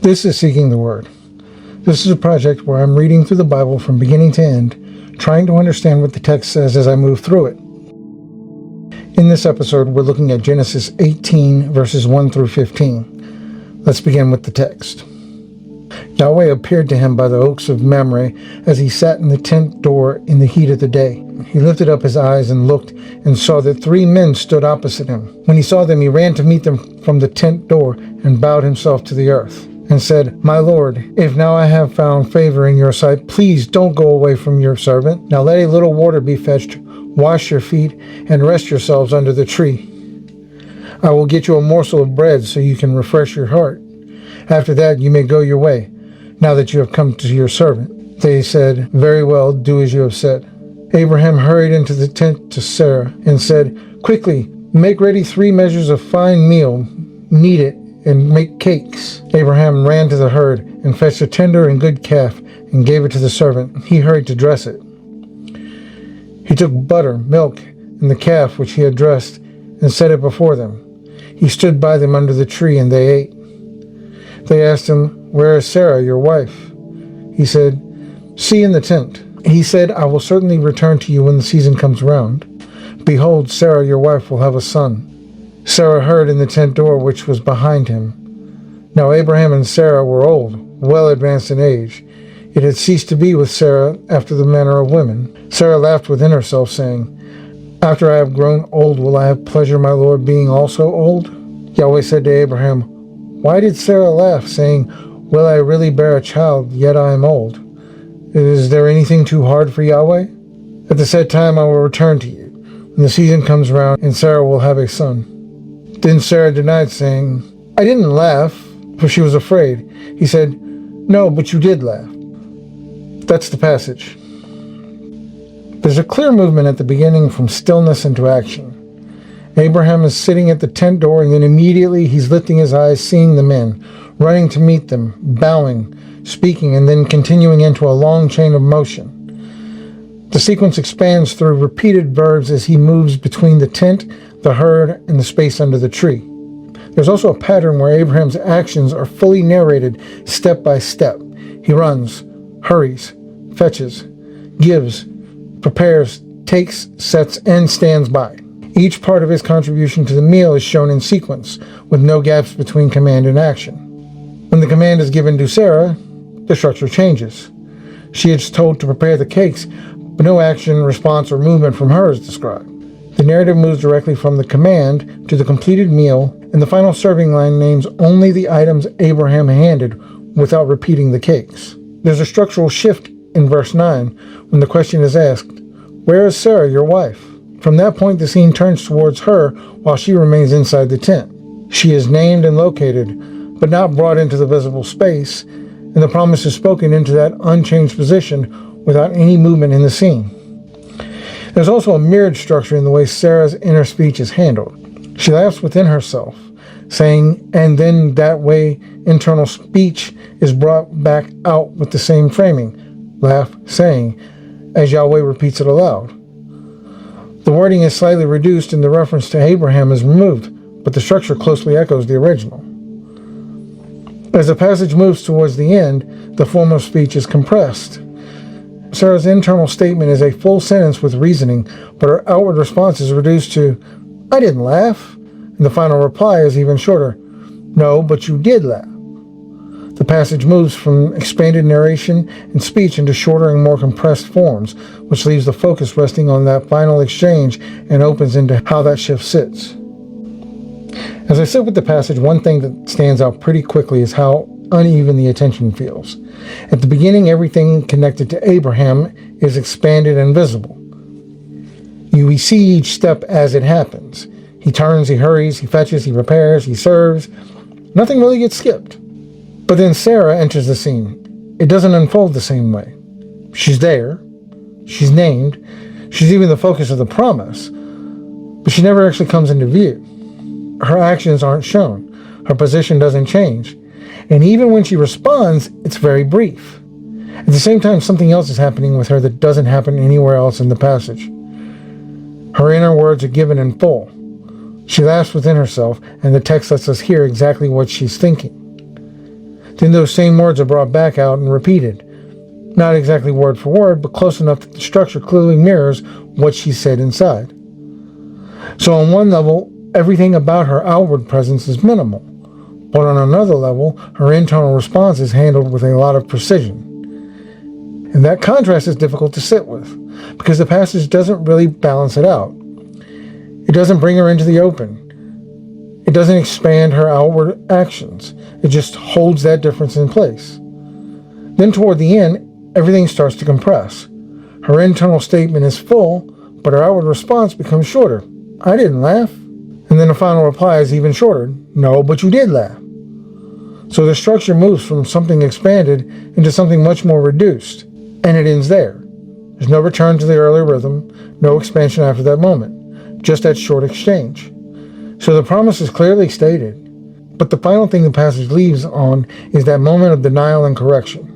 This is Seeking the Word. This is a project where I'm reading through the Bible from beginning to end, trying to understand what the text says as I move through it. In this episode, we're looking at Genesis 18, verses 1 through 15. Let's begin with the text. Yahweh appeared to him by the oaks of Mamre as he sat in the tent door in the heat of the day. He lifted up his eyes and looked and saw that 3 men stood opposite him. When he saw them, he ran to meet them from the tent door and bowed himself to the earth and said, "My Lord, if now I have found favor in your sight, please don't go away from your servant. Now let a little water be fetched, wash your feet, and rest yourselves under the tree. I will get you a morsel of bread so you can refresh your heart. After that you may go your way, now that you have come to your servant." They said, "Very well, do as you have said." Abraham hurried into the tent to Sarah and said, "Quickly, make ready 3 measures of fine meal, knead it, and make cakes." Abraham ran to the herd and fetched a tender and good calf and gave it to the servant. He hurried to dress it. He took butter, milk, and the calf which he had dressed and set it before them. He stood by them under the tree and they ate. They asked him, "Where is Sarah, your wife?" He said, "See in the tent." He said, "I will certainly return to you when the season comes round. Behold, Sarah, your wife, will have a son." Sarah heard in the tent door which was behind him. Now Abraham and Sarah were old, well advanced in age. It had ceased to be with Sarah after the manner of women. Sarah laughed within herself, saying, "After I have grown old, will I have pleasure, my Lord, being also old?" Yahweh said to Abraham, "Why did Sarah laugh, saying, 'Will I really bear a child, yet I am old?' Is there anything too hard for Yahweh? At the set time I will return to you, when the season comes round, and Sarah will have a son." Then Sarah denied, saying, "I didn't laugh," for she was afraid. He said, "No, but you did laugh." That's the passage. There's a clear movement at the beginning from stillness into action. Abraham is sitting at the tent door, and then immediately he's lifting his eyes, seeing the men, running to meet them, bowing, speaking, and then continuing into a long chain of motion. The sequence expands through repeated verbs as he moves between the tent, the herd, and the space under the tree. There's also a pattern where Abraham's actions are fully narrated step by step. He runs, hurries, fetches, gives, prepares, takes, sets, and stands by. Each part of his contribution to the meal is shown in sequence, with no gaps between command and action. When the command is given to Sarah, the structure changes. She is told to prepare the cakes, but no action, response, or movement from her is described. The narrative moves directly from the command to the completed meal, and the final serving line names only the items Abraham handed without repeating the cakes. There's a structural shift in verse 9 when the question is asked, "Where is Sarah, your wife?" From that point, the scene turns towards her while she remains inside the tent. She is named and located, but not brought into the visible space, and the promise is spoken into that unchanged position without any movement in the scene. There's also a mirrored structure in the way Sarah's inner speech is handled. She laughs within herself, saying, and then that way internal speech is brought back out with the same framing, laugh, saying, as Yahweh repeats it aloud. The wording is slightly reduced and the reference to Abraham is removed, but the structure closely echoes the original. As the passage moves towards the end, the form of speech is compressed. Sarah's internal statement is a full sentence with reasoning, but her outward response is reduced to, "I didn't laugh," and the final reply is even shorter, "No, but you did laugh." The passage moves from expanded narration and speech into shorter and more compressed forms, which leaves the focus resting on that final exchange and opens into how that shift sits. As I sit with the passage, one thing that stands out pretty quickly is how uneven the attention feels. At the beginning, everything connected to Abraham is expanded and visible. We see each step as it happens. He turns, he hurries, he fetches, he prepares, he serves. Nothing really gets skipped. But then Sarah enters the scene. It doesn't unfold the same way. She's there. She's named. She's even the focus of the promise. But she never actually comes into view. Her actions aren't shown. Her position doesn't change. And even when she responds, it's very brief. At the same time, something else is happening with her that doesn't happen anywhere else in the passage. Her inner words are given in full. She laughs within herself, and the text lets us hear exactly what she's thinking. Then those same words are brought back out and repeated. Not exactly word for word, but close enough that the structure clearly mirrors what she said inside. So on one level, everything about her outward presence is minimal, but on another level, her internal response is handled with a lot of precision. And that contrast is difficult to sit with, because the passage doesn't really balance it out. It doesn't bring her into the open. It doesn't expand her outward actions. It just holds that difference in place. Then toward the end, everything starts to compress. Her internal statement is full, but her outward response becomes shorter. I didn't laugh. And then the final reply is even shorter. No, but you did laugh. So the structure moves from something expanded into something much more reduced. And it ends there. There's no return to the earlier rhythm, no expansion after that moment. Just that short exchange. So the promise is clearly stated. But the final thing the passage leaves on is that moment of denial and correction.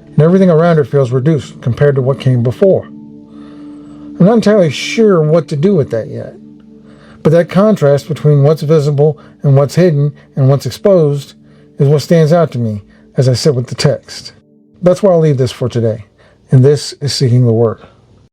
And everything around it feels reduced compared to what came before. I'm not entirely sure what to do with that yet. But that contrast between what's visible and what's hidden and what's exposed is what stands out to me as I sit with the text. That's where I'll leave this for today. And this is Seeking the Word.